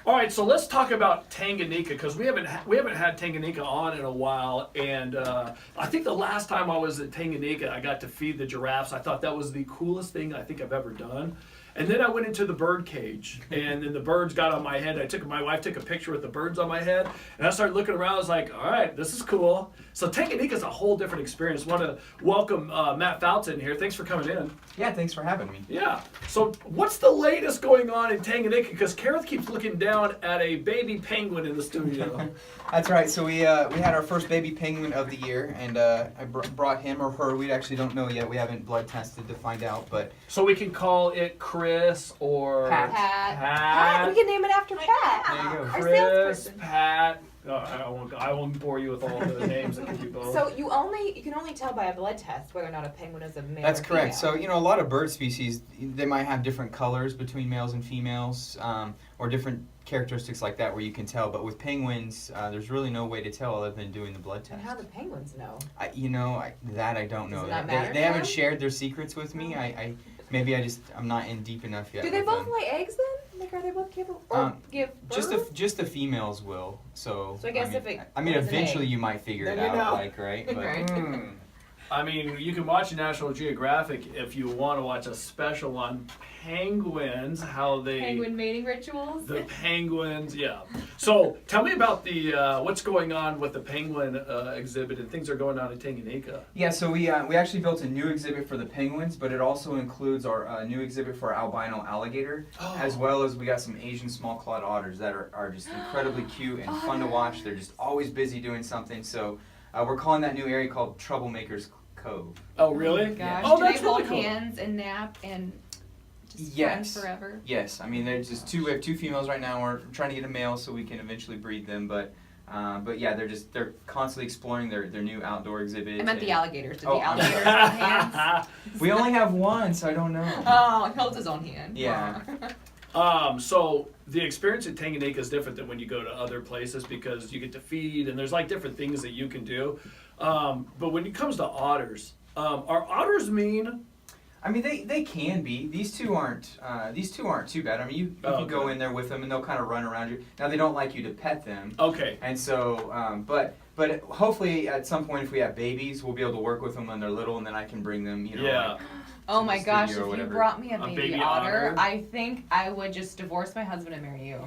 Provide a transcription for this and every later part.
All right, so let's talk about Tanganyika because we haven't had Tanganyika on in a while, and I think the last time I was at Tanganyika, I got to feed the giraffes. I thought that was the coolest thing I think I've ever done. And then I went into the bird cage, and then the birds got on my head. My wife took a picture with the birds on my head, and I started looking around. I was like, all right, this is cool. So Tanganyika's a whole different experience. I want to welcome Matt Fouts in here. Thanks for coming in. Yeah, thanks for having me. Yeah. So what's the latest going on in Tanganyika? Because Careth keeps looking down at a baby penguin in the studio. That's right. So we had our first baby penguin of the year, and I brought him or her. We actually don't know yet. We haven't blood tested to find out, but So we can call it Chris or Pat. Pat. We can name it after Pat. there you go. Our Chris, salesperson. Pat. I won't bore you with all the names that can be both. So you can only tell by a blood test whether or not a penguin is a male. That's or correct. female. So a lot of bird species, they might have different colors between males and females, or different characteristics like that where you can tell. But with penguins, there's really no way to tell other than doing the blood test. And how do penguins know? I don't know. Does it not matter They to haven't them? shared their secrets with me. I'm not in deep enough yet. Do they with both them. lay eggs then? Like, are they both capable? Or give birth? Just the females will. So So I guess mean, if it I mean, lays an eventually egg, you might figure it then you out, know. like right. But, Right. I mean, you can watch National Geographic if you want to watch a special on penguins, how they... Penguin mating rituals? The penguins, yeah. So tell me about the what's going on with the penguin exhibit and things are going on in Tanganyika. Yeah, so we actually built a new exhibit for the penguins, but it also includes our new exhibit for our albino alligator, as well as we got some Asian small-clawed otters that are just incredibly cute and fun to watch. They're just always busy doing something. So we're calling that new area called Troublemakers Cove. Oh, really? Oh my gosh. Oh, Do that's they hold really cool. hands and nap and just Yes. friends forever? Yes, I mean there's just we have two females right now. We're trying to get a male so we can eventually breed them, but yeah, they're constantly exploring their new outdoor exhibit. I meant the alligators. Did Oh. the alligators hold hands? We only have one, so I don't know. Oh, he holds his own hand. Yeah. So the experience at Tanganyika is different than when you go to other places because you get to feed and there's like different things that you can do. But when it comes to otters, are otters mean? I mean, they can be. These two aren't too bad. I mean, you can go in there with them and they'll kind of run around you. Now they don't like you to pet them. Okay. And so, but hopefully at some point if we have babies, we'll be able to work with them when they're little, and then I can bring them. Yeah. Like, Oh to my the gosh, if studio or you whatever. brought me a A baby, baby otter, otter? I think I would just divorce my husband and marry you.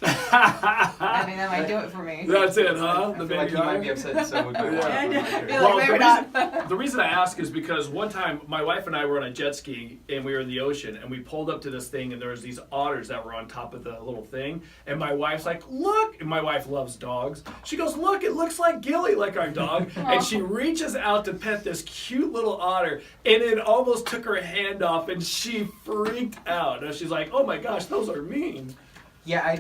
I think that might do it for me. That's it, huh? I The feel like baby you might otter? be upset, and so would my wife. Yeah. I'm not sure. You're Well, like, the maybe not. the reason I ask is because one time my wife and I were on a jet ski and we were in the ocean and we pulled up to this thing and there was these otters that were on top of the little thing and my wife's like, look, and my wife loves dogs. She goes, look, it looks like Gilly, like our dog. And she reaches out to pet this cute little otter and it almost took her hand off and she freaked out. And she's like, oh my gosh, those are mean. Yeah,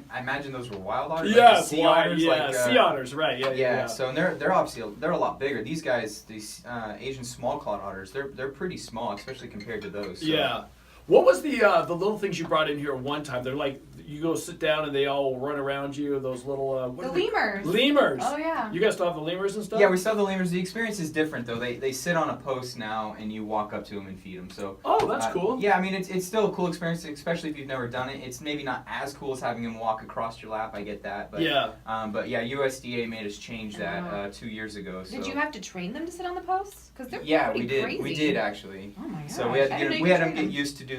I imagine those were wild otters. Yeah, like the sea otters. yeah, like, sea otters, right? Yeah, yeah. So and they're obviously a lot bigger. These guys, these Asian small-clawed otters, they're pretty small, especially compared to those. So. Yeah. What was the little things you brought in here one time? They're like, you go sit down and they all run around you. Those little The lemurs. Lemurs. Oh, yeah. You guys still have the lemurs and stuff? Yeah, we still have the lemurs. The experience is different though. They sit on a post now, and you walk up to them and feed them. So. Oh, that's cool. Yeah, I mean it's still a cool experience, especially if you've never done it. It's maybe not as cool as having them walk across your lap. I get that, but Yeah. But yeah, USDA made us change that 2 years ago. So. Did you have to train them to sit on the posts? Because they're Yeah, pretty we did. crazy. We did actually. Oh my gosh. So we had I to didn't we know had you them could get used to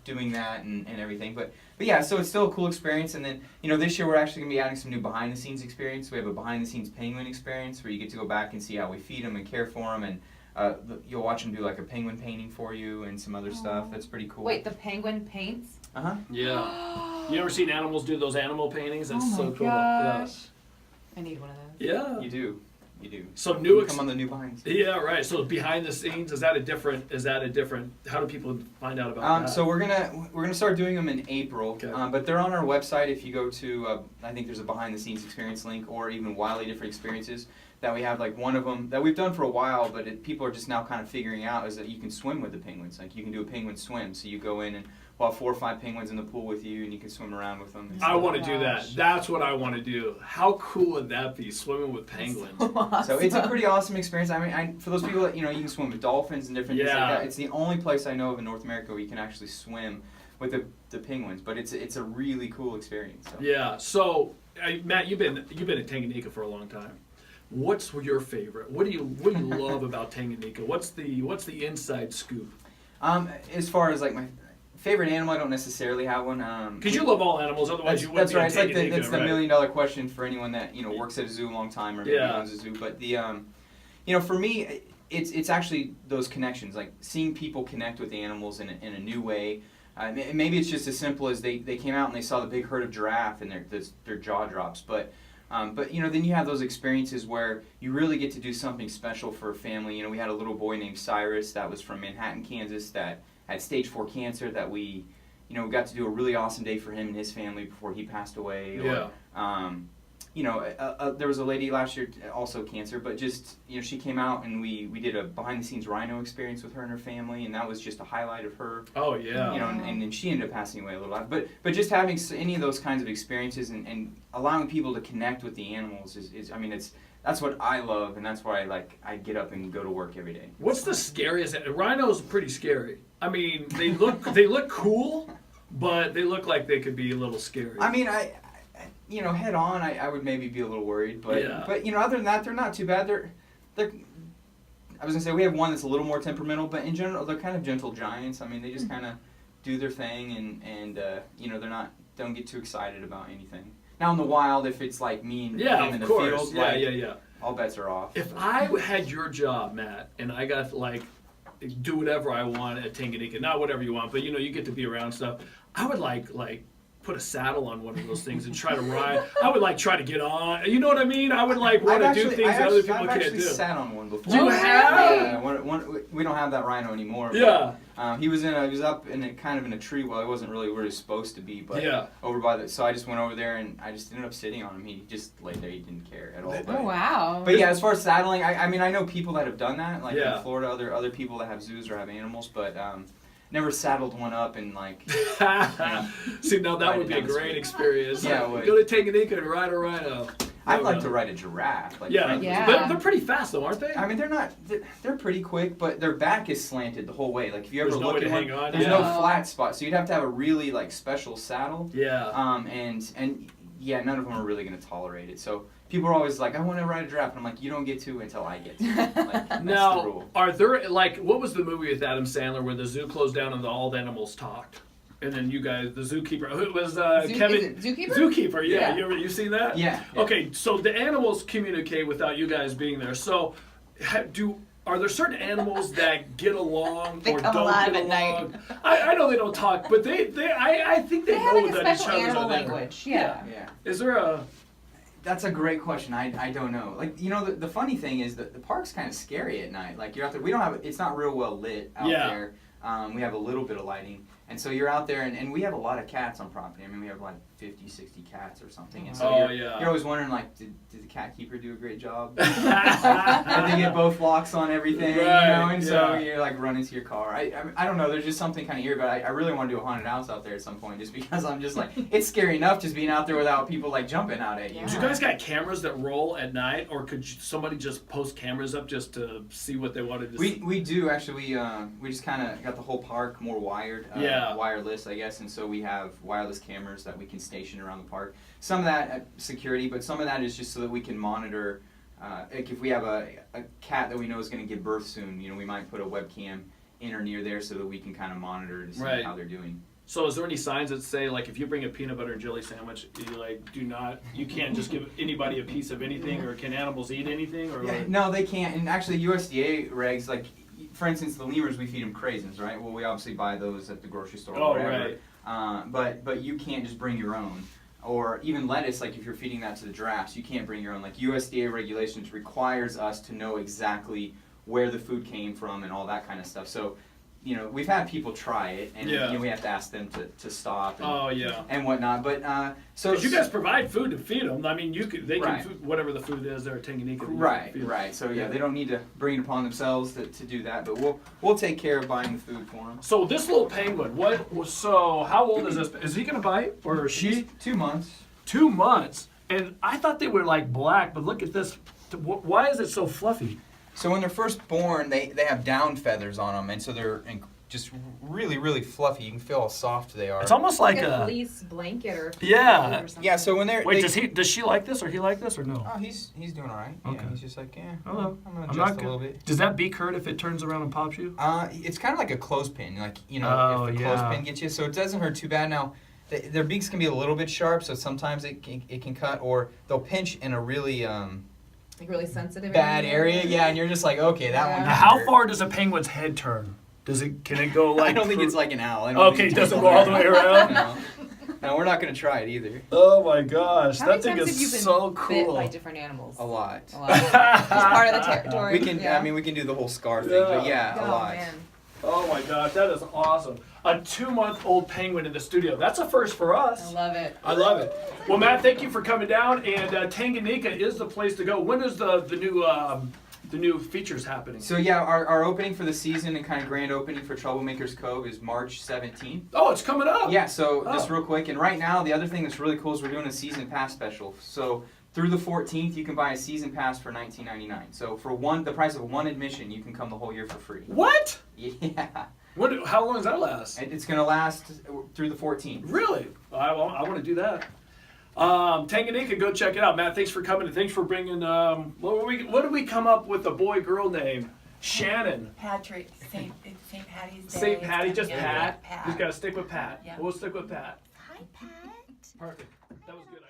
doing that and everything. But yeah, so it's still a cool experience. And then this year we're actually gonna be adding some new behind the scenes experience. We have a behind the scenes penguin experience where you get to go back and see how we feed them and care for them, and you'll watch them do like a penguin painting for you and some other stuff. That's pretty cool. Wait, the penguin paints? Yeah. You ever seen animals do those animal paintings? That's Oh so my cool. gosh. I need one of those. Yeah. You do. So You come on the new behind. Yeah, right. So behind the scenes, is that a different? How do people find out about that? So we're gonna start doing them in April, Okay. but they're on our website. If you go to, I think there's a behind the scenes experience link, or even wildly different experiences that we have. Like one of them that we've done for a while, but people are just now kind of figuring out is that you can swim with the penguins. Like you can do a penguin swim. So you go in and we'll have 4 or 5 penguins in the pool with you, and you can swim around with them. I want to do Gosh. that. That's what I want to do. How cool would that be, swimming with penguins? So it's a pretty awesome experience. I mean, for those people that you can swim with dolphins and different things like Yeah. that. It's the only place I know of in North America where you can actually swim with the penguins. But it's a really cool experience. So. Yeah. So, Matt, you've been in Tanganyika for a long time. What's your favorite? What do you love about Tanganyika? What's the inside scoop? As far as like my favorite animal, I don't necessarily have one. Because you love all animals, otherwise you wouldn't that's right. be in Tanganyika, That's the right? $1 million question for anyone that works at a zoo a long time or maybe owns a zoo. But the for me, it's actually those connections, like seeing people connect with the animals in a new way. Maybe it's just as simple as they came out and they saw the big herd of giraffe and their jaw drops. But then you have those experiences where you really get to do something special for a family. We had a little boy named Cyrus that was from Manhattan, Kansas, that had stage 4 cancer that we got to do a really awesome day for him and his family before he passed away. Yeah. There was a lady last year, also cancer, but just, she came out and we did a behind-the-scenes rhino experience with her and her family, and that was just a highlight of her. Oh, yeah. And then she ended up passing away a little after. But just having any of those kinds of experiences and allowing people to connect with the animals that's what I love, and that's why I get up and go to work every day. What's the scariest? Rhinos are pretty scary. I mean, they look cool, but they look like they could be a little scary. I mean, head on, I would maybe be a little worried, but other than that, they're not too bad. They're I was gonna say we have one that's a little more temperamental, but in general, they're kind of gentle giants. I mean, they just kind of do their thing, and don't get too excited about anything. Now in the wild, if it's like me and him in the field, all bets are off. If I had your job, Matt, and I got do whatever I want at Tanganyika, not whatever you want, but you get to be around stuff, I would like put a saddle on one of those things and try to ride. I would try to get on. You know what I mean? I would want to do things that other people can't do. I've actually sat on one before. You have? Yeah, we don't have that rhino anymore. Yeah. He was up in a tree. Well, it wasn't really where he was supposed to be, but over by so I just went over there and I just ended up sitting on him. He just laid there. He didn't care at all. Oh, wow. But yeah, as far as saddling, I mean, I know people that have done that, in Florida, other people that have zoos or have animals, but never saddled one up and See, now that would be a great experience. Yeah, it would. Go to Tanganyika and ride a rhino. I'd like to ride a giraffe. But they're pretty fast though, aren't they? I mean, they're pretty quick, but their back is slanted the whole way. Like if you ever look at one, there's no flat spot, so you'd have to have a really special saddle. Yeah. And none of them are really going to tolerate it. So people are always like, I want to ride a giraffe, and I'm like, you don't get to until I get to. That's now, the rule. Are there what was the movie with Adam Sandler where the zoo closed down and all the animals talked? And then you guys, the zookeeper, who was Kevin? Zookeeper? Zookeeper, yeah. You seen that? Yeah. Okay, so the animals communicate without you guys being there. So, are there certain animals that get along they or come don't alive get at along? night. I know they don't talk, but I think they know have that a each special other's animal are there. language. Yeah. Is there a? That's a great question. I don't know. The funny thing is that the park's kind of scary at night. You're out there. We don't have. It's not real well lit out there. We have a little bit of lighting. And so you're out there, and we have a lot of cats on property. I mean, we have 50, 60 cats or something. And so you're always wondering, did the cat keeper do a great job? Did they get both locks on everything? Right, And so you're running to your car. I don't know. There's just something kind of eerie, but I really want to do a haunted house out there at some point, just because I'm just it's scary enough just being out there without people jumping out at you. Do you guys got cameras that roll at night, or could somebody just post cameras up just to see what they wanted to see? We do actually. We just kind of got the whole park more wired. Wireless, I guess, and so we have wireless cameras that we can station around the park. Some of that at security, but some of that is just so that we can monitor. If we have a cat that we know is going to give birth soon, we might put a webcam in or near there so that we can kind of monitor to see how they're doing. So is there any signs that say, if you bring a peanut butter and jelly sandwich, you can't just give anybody a piece of anything, or can animals eat anything? Or no, they can't. And actually, USDA regs, for instance, the lemurs, we feed them craisins, right? Well, we obviously buy those at the grocery store or whatever. Right. But you can't just bring your own. Or even lettuce, if you're feeding that to the giraffes, you can't bring your own. USDA regulations requires us to know exactly where the food came from and all that kind of stuff. So, we've had people try it, and we have to ask them to stop and whatnot. But because you guys provide food to feed them. I mean, they can food, whatever the food is there at Tanganyika. Right. So they don't need to bring it upon themselves to do that. But we'll take care of buying the food for them. So this little penguin, how old is this? Is he gonna bite, or is she? 2 months. 2 months, and I thought they were black, but look at this. Why is it so fluffy? So when they're first born, they have down feathers on them, and so they're just really, really fluffy. You can feel how soft they are. It's almost like a a. fleece blanket or Yeah. or something. Yeah, so when they're Wait, does she like this or he like this or no? Oh, he's doing all right. Okay. Yeah, he's just like, yeah, Hello. I'm gonna I'm adjust not a good. little bit. Does that beak hurt if it turns around and pops you? It's kind of like a clothespin, like Oh, if the yeah. clothespin gets you, so it doesn't hurt too bad. Now, their beaks can be a little bit sharp, so sometimes it can cut, or they'll pinch in a really Like really sensitive bad area. Yeah, and you're just like, okay, that one. Yeah. Now, how far does a penguin's head turn? Can it go like? I don't think through- it's like an owl. I don't Okay, think it doesn't go all the way around. No, we're not gonna try it either. Oh my gosh, How that many thing times have you is been so bit cool. by different animals? A lot. A lot. Just part of the territory. We can. Yeah. I mean, we can do the whole scar thing, Yeah. but yeah, Oh a lot. man. Oh my gosh, that is awesome. A 2-month-old penguin in the studio. That's a first for us. I love it. I love it. Well, Matt, thank you for coming down. And Tanganyika is the place to go. When is the new features happening? So yeah, our opening for the season and kind of grand opening for Troublemakers Cove is March 17th. Oh, it's coming up. Yeah, so just Oh. real quick, and right now the other thing that's really cool is we're doing a season pass special. So through the 14th, you can buy a season pass for $19.99. So for the price of one admission, you can come the whole year for free. What? Yeah, How long does that last? and it's gonna last through the 14th. Really? I want to do that. Tanganyika, go check it out. Matt, thanks for coming and thanks for bringing. What did we come up with a boy-girl name? Shannon. Patrick, St. Patty's Day. St. Patty, It's just gonna be Pat. Pat. Just got to stick with Pat. Yeah. We'll stick with Pat. Hi, Pat. Perfect. That was good.